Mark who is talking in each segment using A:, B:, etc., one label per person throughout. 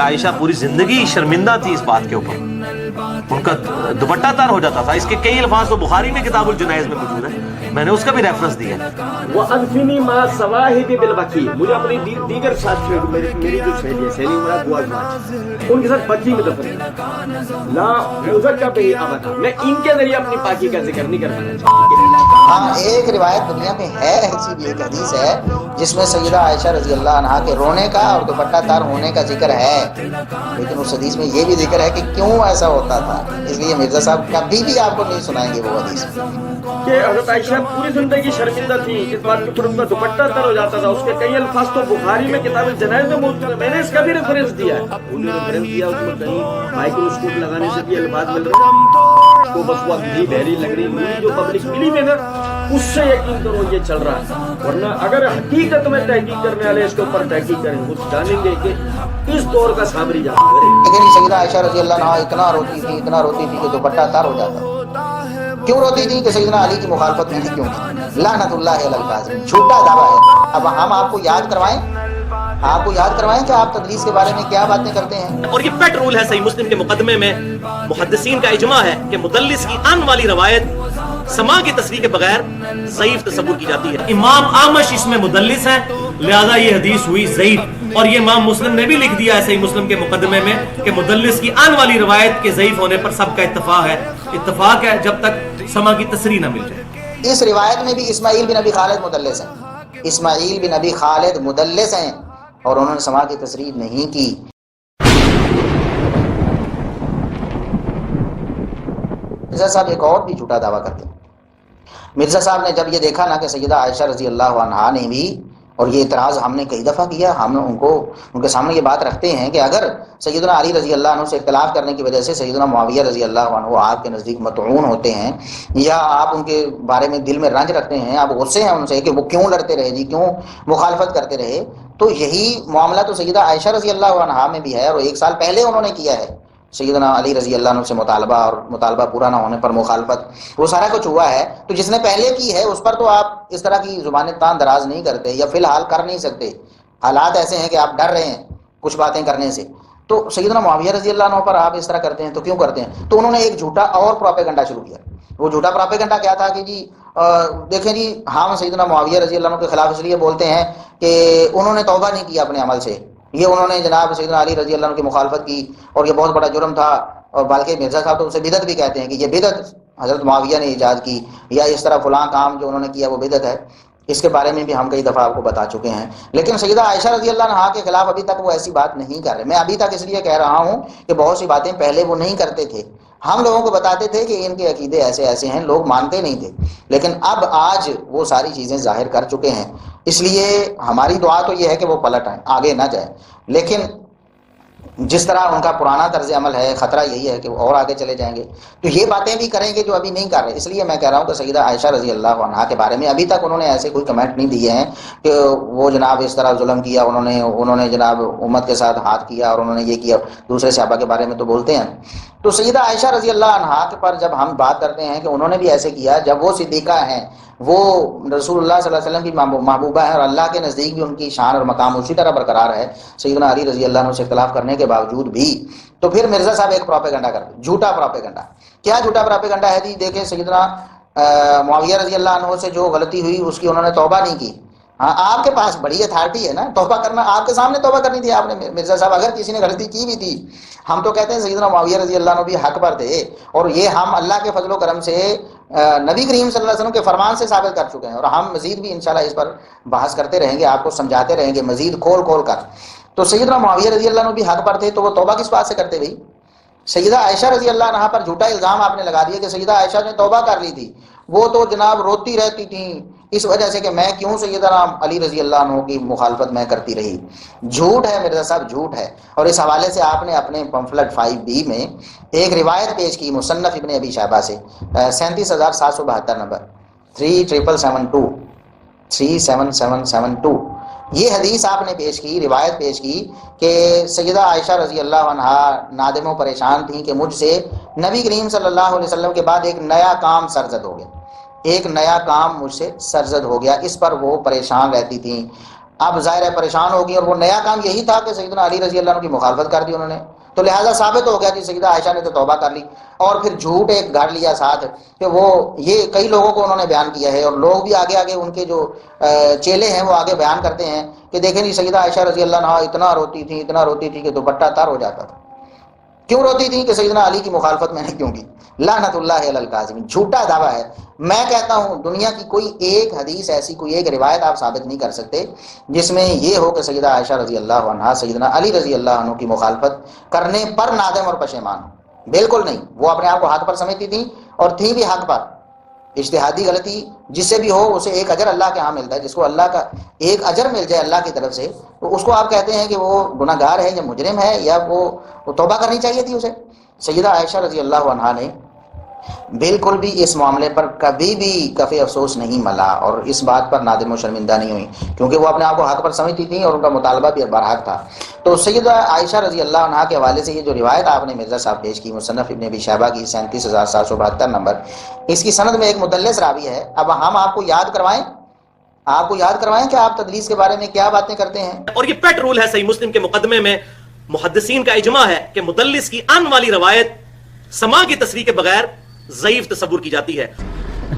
A: عائشہ پوری زندگی شرمندہ تھی اس بات کے اوپر، ان کا دوپٹہ تر ہو جاتا تھا. اس کے کئی الفاظ تو بخاری میں کتاب الجنائز میں موجود ہیں، میں نے اس کا بھی ریفرنس دیا ہے.
B: وَأَنْفِنِي مَا صَوَاحِبِ بِالْبَقِيعِ، مجھے اپنی دیگر ساتھیوں کو، میری جو سہیلی مراد وہ ازواج، ان کے ساتھ بقیع میں دفن لا یزکا بہ ابدا، میں ان کے ذریعے اپنی پاکی کا ذکر نہیں کروانا چاہتا.
C: ہاں ایک روایت دنیا میں ہے، ایسی بھی ایک حدیث ہے جس میں سیدہ عائشہ رضی اللہ عنہا کے رونے کا اور دوپٹہ تار ہونے کا ذکر ہے، لیکن اس حدیث میں یہ بھی ذکر ہے کہ کیوں ایسا ہوتا تھا. اس لیے مرزا صاحب کبھی بھی آپ کو نہیں سنائیں گے وہ حدیث
B: کہ حضرت عائشہ پوری زندگی شرمندہ تھی اس بات کے اوپر، ان کا دوپٹہ تر ہو جاتا تھا. اس کے کئی الفاظ تو بخاری میں کتاب الجنائز میں موجود ہے، میں نے اس کا بھی ریفرنس دیا ہے. ریفرنس دیا اس میں کہیں مائکروسکوپ لگانے سے بھی الفاظ مل رہے ہیں، تو بس وہ اندھی بہری لگ رہی مجھے جو پبلک ملی میں نا اس سے یقین کرو یہ چل رہا ہے. ورنہ اگر حقیقت میں تحقیق کرنے والے اس کے اوپر تحقیق کریں وہ جانیں گے کہ اس دور کا صابری جادو ہے.
C: لیکن سیدہ عائشہ رضی اللہ عنہا اتنا روتی تھی کہ دوپٹہ تار ہو جاتا. کیوں روتی تھی؟ کہ سیدنا علی کی مخالفت نہیں تھی. کیوں؟ لعنت اللہ علی الکاذب، جھوٹا دعویٰ ہے. اب ہم آپ کو یاد کروائیں کہ آپ تدریس کے بارے میں کیا باتیں کرتے ہیں.
A: اور یہ پیٹ رول ہے صحیح مسلم کے مقدمے میں، محدثین کا اجماع ہے کہ مدلس کی آن والی روایت سما کی تصریح کے بغیر ضعیف تصور کی جاتی ہے. امام اعمش اس میں مدلس ہے، لہذا یہ حدیث ہوئی ضعیف. اور یہ امام مسلم نے بھی لکھ دیا ہے صحیح مسلم کے مقدمے میں کہ مدلس کی آن والی روایت کے ضعیف ہونے پر سب کا اتفاق ہے جب تک سما کی تصریح نہ مل جائے.
C: اس روایت میں بھی اسماعیل بن ابی خالد مدلس ہیں، اسماعیل بن ابی خالد مدلس ہیں اور انہوں نے سما کی تصریح نہیں کی. مرزا صاحب ایک اور بھی جھوٹا دعویٰ کرتے ہیں. مرزا صاحب نے جب یہ دیکھا نا کہ سیدہ عائشہ رضی اللہ عنہا نے بھی، اور یہ اعتراض ہم نے کئی دفعہ کیا، ہم ان کے سامنے یہ بات رکھتے ہیں کہ اگر سیدنا علی رضی اللہ عنہ سے اختلاف کرنے کی وجہ سے سیدنا معاویہ رضی اللہ عنہ آپ کے نزدیک مطعون ہوتے ہیں، یا آپ ان کے بارے میں دل میں رنج رکھتے ہیں، آپ غصے ہیں ان سے کہ وہ کیوں لڑتے رہے جی، کیوں مخالفت کرتے رہے، تو یہی معاملہ تو سیدہ عائشہ رضی اللہ عنہا میں بھی ہے. اور 1 سال پہلے انہوں نے کیا ہے سیدنا علی رضی اللہ عنہ سے مطالبہ، اور مطالبہ پورا نہ ہونے پر مخالفت، وہ سارا کچھ ہوا ہے. تو جس نے پہلے کی ہے اس پر تو آپ اس طرح کی زبانیں تان دراز نہیں کرتے، یا فی الحال کر نہیں سکتے. حالات ایسے ہیں کہ آپ ڈر رہے ہیں کچھ باتیں کرنے سے. تو سیدنا معاویہ رضی اللہ عنہ پر آپ اس طرح کرتے ہیں تو کیوں کرتے ہیں؟ تو انہوں نے ایک جھوٹا اور پروپیگنڈا شروع کیا. وہ جھوٹا پروپیگنڈا کیا تھا کہ جی دیکھیں جی ہم سیدنا معاویہ رضی اللہ عنہ کے خلاف اس لیے بولتے ہیں کہ انہوں نے توبہ نہیں کی اپنے عمل سے، یہ انہوں نے جناب سیدنا علی رضی اللہ عنہ کی مخالفت کی اور یہ بہت بڑا جرم تھا. اور بلکہ مرزا صاحب تو اسے بدعت بھی کہتے ہیں کہ یہ بدعت حضرت معاویہ نے ایجاد کی، یا اس طرح فلاں کام جو انہوں نے کیا وہ بدعت ہے. اس کے بارے میں بھی ہم کئی دفعہ آپ کو بتا چکے ہیں. لیکن سیدہ عائشہ رضی اللہ عنہا کے خلاف ابھی تک وہ ایسی بات نہیں کر رہے. میں ابھی تک اس لیے کہہ رہا ہوں کہ بہت سی باتیں پہلے وہ نہیں کرتے تھے، ہم لوگوں کو بتاتے تھے کہ ان کے عقیدے ایسے ایسے ہیں، لوگ مانتے نہیں تھے. لیکن اب آج وہ ساری چیزیں ظاہر کر چکے ہیں، اس لیے ہماری دعا تو یہ ہے کہ وہ پلٹ آئیں، آگے نہ جائیں. لیکن جس طرح ان کا پرانا طرز عمل ہے، خطرہ یہی ہے کہ وہ اور آگے چلے جائیں گے، تو یہ باتیں بھی کریں گے جو ابھی نہیں کر رہے. اس لیے میں کہہ رہا ہوں کہ سیدہ عائشہ رضی اللہ عنہا کے بارے میں ابھی تک انہوں نے ایسے کوئی کمنٹ نہیں دیے ہیں کہ وہ جناب اس طرح ظلم کیا، انہوں نے جناب امت کے ساتھ ہاتھ کیا اور انہوں نے یہ کیا. دوسرے صحابہ کے بارے میں تو بولتے ہیں. تو سیدہ عائشہ رضی اللہ عنہا کے پر جب ہم بات کرتے ہیں کہ انہوں نے بھی ایسے کیا، جب وہ صدیقہ ہیں، وہ رسول اللہ صلی اللہ علیہ وسلم کی محبوبہ ہے اور اللہ کے نزدیک بھی ان کی شان اور مقام اسی طرح برقرار ہے سیدنا علی رضی اللہ عنہ سے اختلاف کرنے کے باوجود بھی، تو پھر مرزا صاحب ایک پروپیگنڈا کرتے، جھوٹا پروپیگنڈا. کیا جھوٹا پروپیگنڈا ہے جی؟ دیکھیں سیدنا معاویہ رضی اللہ عنہ سے جو غلطی ہوئی اس کی انہوں نے توبہ نہیں کی. ہاں آپ کے پاس بڑی اتھارٹی ہے نا توبہ کرنا، آپ کے سامنے توبہ کرنی تھی آپ نے. مرزا صاحب اگر کسی نے غلطی کی بھی تھی، ہم تو کہتے ہیں سیدنا معاویہ رضی اللہ عنہ بھی حق پر تھے، اور یہ ہم اللہ کے فضل و کرم سے نبی کریم صلی اللہ علیہ وسلم کے فرمان سے ثابت کر چکے ہیں، اور ہم مزید بھی انشاءاللہ اس پر بحث کرتے رہیں گے، آپ کو سمجھاتے رہیں گے مزید کھول کھول کر. تو سیدنا معاویہ رضی اللہ عنہ بھی حق پر تھے، تو وہ توبہ کس بات سے کرتے بھائی؟ سیدہ عائشہ رضی اللہ عنہا پر جھوٹا الزام آپ نے لگا دیا کہ سیدہ عائشہ نے توبہ کر لی تھی، وہ تو جناب روتی رہتی تھیں اس وجہ سے کہ میں کیوں سیدنا علی رضی اللہ عنہ کی مخالفت میں کرتی رہی. جھوٹ ہے مرزا صاحب، جھوٹ ہے. اور اس حوالے سے آپ نے اپنے پمفلٹ 5B میں ایک روایت پیش کی مصنف ابن ابی شیبہ سے 37,772 نمبر 3772 37772. یہ حدیث آپ نے پیش کی، روایت پیش کی کہ سیدہ عائشہ رضی اللہ عنہا نادم و پریشان تھیں کہ مجھ سے نبی کریم صلی اللہ علیہ وسلم کے بعد ایک نیا کام سرزد ہو گیا، ایک نیا کام مجھ سے سرزد ہو گیا، اس پر وہ پریشان رہتی تھیں. اب ظاہر ہے پریشان ہوگی، اور وہ نیا کام یہی تھا کہ سیدنا علی رضی اللہ عنہ کی مخالفت کر دی انہوں نے، تو لہٰذا ثابت ہو گیا کہ سیدہ عائشہ نے تو توبہ کر لی، اور پھر جھوٹ ایک گھڑ لیا ساتھ کہ وہ یہ کئی لوگوں کو انہوں نے بیان کیا ہے، اور لوگ بھی آگے آگے ان کے جو چیلے ہیں وہ آگے بیان کرتے ہیں کہ دیکھیں جی سیدہ عائشہ رضی اللہ عنہ اتنا روتی تھی کہ دوپٹہ تر ہو جاتا تھا۔ کیوں روتی تھی؟ کہ سیدنا علی کی مخالفت میں نے کیوں کی، لعنت اللہ علی الکاذبین۔ جھوٹا دعویٰ ہے۔ میں کہتا ہوں دنیا کی کوئی ایک حدیث ایسی، کوئی ایک روایت آپ ثابت نہیں کر سکتے جس میں یہ ہو کہ سیدہ عائشہ رضی اللہ عنہا سیدنا علی رضی اللہ عنہ کی مخالفت کرنے پر نادم اور پشیمان ہو۔ بالکل نہیں، وہ اپنے آپ کو حق پر سمجھتی تھیں اور تھی بھی حق پر۔ اجتہادی غلطی جس سے بھی ہو اسے ایک اجر اللہ کے ہاں ملتا ہے، جس کو اللہ کا ایک اجر مل جائے اللہ کی طرف سے، تو اس کو آپ کہتے ہیں کہ وہ گناہ گار ہے یا مجرم ہے، یا وہ توبہ کرنی چاہیے تھی اسے۔ سیدہ عائشہ رضی اللہ عنہا نے بالکل بھی اس معاملے پر کبھی بھی کف افسوس نہیں ملا، اور اس بات پر نادم و شرمندہ نہیں ہوئی، کیونکہ وہ اپنے آپ کو حق پر سمجھتی تھیں اور ان کا مطالبہ بھی برحق تھا۔ تو سیدہ عائشہ رضی اللہ عنہا کے حوالے سے یہ جو روایت آپ نے مرزا صاحب پیش کی مصنف ابن ابی شیبہ کی 37772 نمبر، اس کی سند میں ایک مدلس راوی ہے۔ اب ہم آپ کو یاد کروائیں کہ آپ تدلیس کے بارے میں کیا باتیں کرتے ہیں۔
A: اور یہ پیٹ رول ہے صحیح مسلم کے مقدمے میں، محدثین کا اجماع ہے کہ مدلس کی ان والی روایت سما کی تصریح کے بغیر ضعیف تصور کی جاتی ہے۔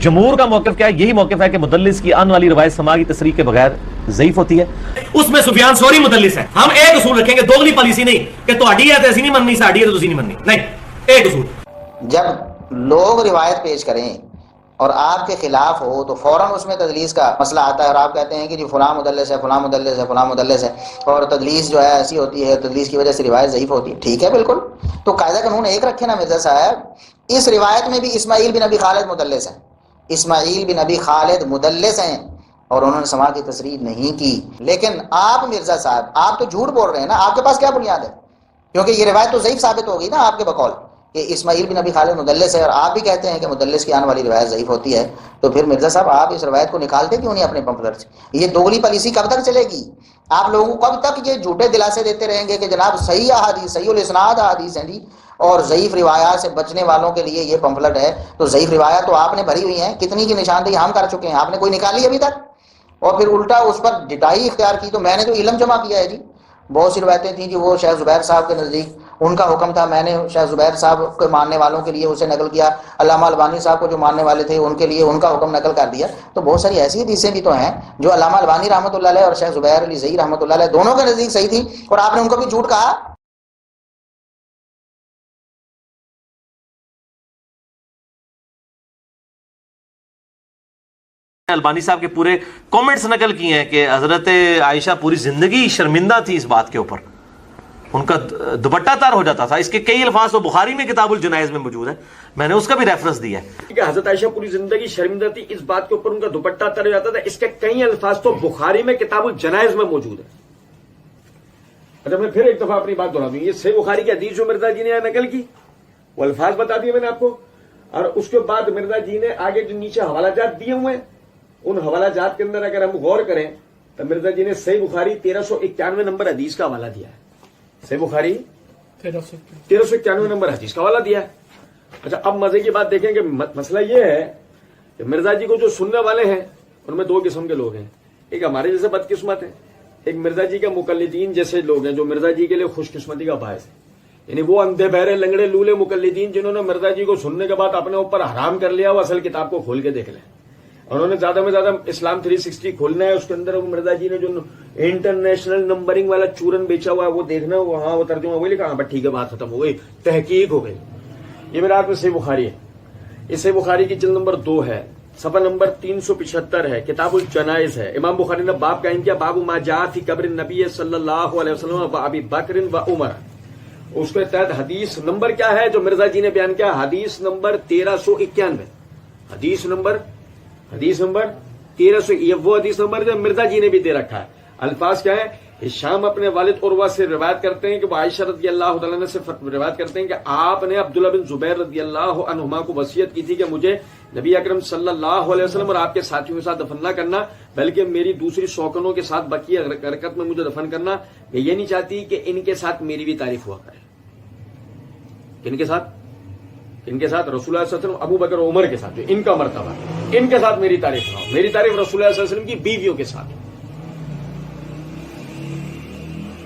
A: جمہور کا موقف کیا ہے؟ یہی موقف ہے کہ مدلس کی ان والی روایت سما کی تصریح کے بغیر ضعیف ہوتی ہے۔ اس میں سفیان ثوری مدلس ہے۔ ہم ایک اصول رکھیں گے، دوگلی پالیسی نہیں کہ تہاڈی ہے تے اسی نہیں مننی، ساڈی ہے تے تسی نہیں مننی، نہیں، ایک اصول۔
C: جب لوگ روایت پیش کریں اور آپ کے خلاف ہو تو فوراً اس میں تدلیس کا مسئلہ آتا ہے، اور آپ کہتے ہیں کہ جی فلاں مدلس ہے، فلاں مدلس ہے، فلاں مدلس ہے، اور تدلیس جو ہے ایسی ہوتی ہے، تدلیس کی وجہ سے روایت ضعیف ہوتی ہے۔ ٹھیک ہے، بالکل، تو قاعدہ قانون ایک رکھے نا مرزا صاحب، اس روایت میں بھی اسماعیل بن ابی خالد مدلس ہیں، اسماعیل بن ابی خالد مدلس ہیں، اور انہوں نے سما کی تصریح نہیں کی۔ لیکن آپ مرزا صاحب، آپ تو جھوٹ بول رہے ہیں نا، آپ کے پاس کیا بنیاد ہے؟ کیونکہ یہ روایت تو ضعیف ثابت ہوگی نا آپ کے بقول کہ اسماعیل بن ابی خالد مدلس ہے، اور آپ بھی کہتے ہیں کہ مدلس کی آنے والی روایت ضعیف ہوتی ہے، تو پھر مرزا صاحب آپ اس روایت کو نکالتے کیوں نہیں اپنے پمفلٹ سے؟ یہ دوگلی پالیسی کب تک چلے گی؟ آپ لوگوں کو کب تک یہ جھوٹے دلاسے دیتے رہیں گے کہ جناب صحیح احادیث، صحیح الاسناد احادیث ہیں جی، اور ضعیف روایات سے بچنے والوں کے لیے یہ پمفلٹ ہے؟ تو ضعیف روایات تو آپ نے بھری ہوئی ہیں، کتنی کی نشاندہی ہم کر چکے ہیں، آپ نے کوئی نکالی ابھی تک؟ اور پھر الٹا اس پر ڈٹائی اختیار کی۔ تو میں نے تو علم جمع کیا ہے جی، بہت سی روایتیں تھیں کہ وہ شیخ زبیر صاحب کے نزدیک ان کا حکم تھا، میں نے شیخ زبیر صاحب کے ماننے والوں کے لیے اسے نقل کیا، علامہ البانی صاحب کو جو ماننے والے تھے ان کے لیے ان کا حکم نقل کر دیا۔ تو بہت ساری ایسی حدیثیں بھی تو ہیں جو علامہ البانی رحمۃ اللہ علیہ اور شیخ زبیر علی زئی رحمۃ اللہ علیہ دونوں کے نزدیک صحیح تھی، اور آپ نے ان کو بھی جھوٹ کہا۔
A: البانی صاحب کے پورے کومنٹس نقل کیے ہیں کہ حضرت عائشہ پوری زندگی شرمندہ تھی اس بات کے اوپر، ان کا دوپٹہ تر ہو جاتا تھا۔ اس کے کئی الفاظ تو بخاری میں کتاب الجنائز میں موجود ہے، میں نے اس کا بھی ریفرنس دیا ہے
B: کہ حضرت عائشہ پوری زندگی شرمندہ تھی اس بات کے اوپر، ان کا دوپٹہ تر ہو جاتا تھا۔ اس کے کئی الفاظ تو بخاری میں کتاب الجنائز میں موجود ہے۔ اچھا، میں پھر ایک دفعہ اپنی بات دہرا دوں، یہ صحیح بخاری کی حدیث جو مرزا جی نے نقل کی وہ الفاظ بتا دیے میں نے آپ کو، اور اس کے بعد مرزا جی نے آگے جو نیچے حوالہ جات دیے ہوئے ہیں، ان حوالہ جات کے اندر اگر ہم غور کریں تو مرزا جی نے صحیح بخاری 1391 نمبر حدیث کا حوالہ دیا ہے۔ صحیح بخاری 1391 نمبر حدیث کا حوالہ دیا ہے۔ اچھا، اب مزے کی بات دیکھیں کہ مسئلہ یہ ہے کہ مرزا جی کو جو سننے والے ہیں ان میں دو قسم کے لوگ ہیں، ایک ہمارے جیسے بدقسمت ہیں، ایک مرزا جی کے مقلدین جیسے لوگ ہیں جو مرزا جی کے لیے خوش قسمتی کا باعث ہے، یعنی وہ اندھے بہرے لنگڑے لولے مقلدین جنہوں نے مرزا جی کو سننے کے بعد اپنے اوپر حرام کر لیا، وہ اصل کتاب کو کھول کے دیکھ لیں۔ انہوں نے زیادہ میں زیادہ اسلام 360 کھولنا ہے، اس کے اندر مرزا جی نے جو انٹرنیشنل نمبرنگ والا چورن بیچا ہوا ہے وہ دیکھنا، وہاں وہ ترجمہ وہی لکھا، ہاں ٹھیک ہے، بات ختم ہو گئی، تحقیق ہو گئی۔ یہ میرے ہاتھ میں صحیح بخاری ہے، یہ صحیح بخاری کی جلد نمبر 2 ہے، صفحہ نمبر 375 ہے، کتاب الجنائز ہے۔ امام بخاری نے باب قائم کیا، باب ما جاء فی قبر النبی صلی اللہ علیہ وسلم و ابی بکر و عمر۔ اس کے تحت حدیث نمبر کیا ہے جو مرزا جی نے بیان کیا؟ حدیث نمبر 1391، حدیث نمبر 1300، یہ وہ حدیث نمبر جو مرزا جی نے بھی دے رکھا ہے۔ الفاظ کیا ہے؟ ہشام اپنے والد عروہ سے روایت کرتے ہیں کہ وہ عائشہ رضی اللہ تعالیٰ عنہ سے روایت کرتے ہیں کہ آپ نے عبداللہ بن زبیر رضی اللہ عنہما کو وصیت کی تھی کہ مجھے نبی اکرم صلی اللہ علیہ وسلم اور آپ کے ساتھیوں کے ساتھ دفن نہ کرنا، بلکہ میری دوسری سوکنوں کے ساتھ بقیہ حرکت میں مجھے دفن کرنا۔ میں یہ نہیں چاہتی کہ ان کے ساتھ میری بھی تعریف ہوا کرے۔ ان کے ساتھ رسول اللہ صلی اللہ علیہ وسلم، ابو بکر و عمر کے ساتھ جو ان کا مرتبہ ہے، ان کے ساتھ میری تعریف نہ ہو، میری تعریف رسول اللہ صلی اللہ علیہ وسلم کی بیویوں کے ساتھ۔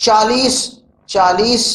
C: 40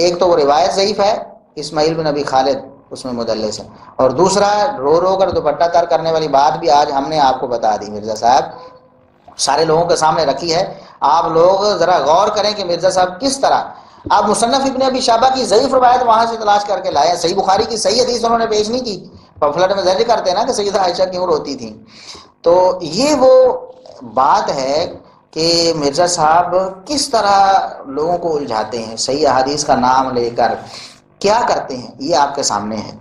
C: ایک تو وہ روایت ضعیف ہے، اسماعیل بن ابی خالد اس میں مدلس ہے، اور دوسرا رو رو کر دوپٹہ تر کرنے والی بات بھی آج ہم نے آپ کو بتا دی مرزا صاحب، سارے لوگوں کے سامنے رکھی ہے۔ آپ لوگ ذرا غور کریں کہ مرزا صاحب کس طرح، آپ مصنف ابن ابی شیبہ کی ضعیف روایت وہاں سے تلاش کر کے لائے ہیں، صحیح بخاری کی صحیح حدیث انہوں نے پیش نہیں کی، پمفلٹ میں ذکر کرتے ہیں نا کہ سیدہ عائشہ کیوں روتی تھیں۔ تو یہ وہ بات ہے کہ مرزا صاحب کس طرح لوگوں کو الجھاتے ہیں، صحیح احادیث کا نام لے کر کیا کرتے ہیں، یہ آپ کے سامنے ہے۔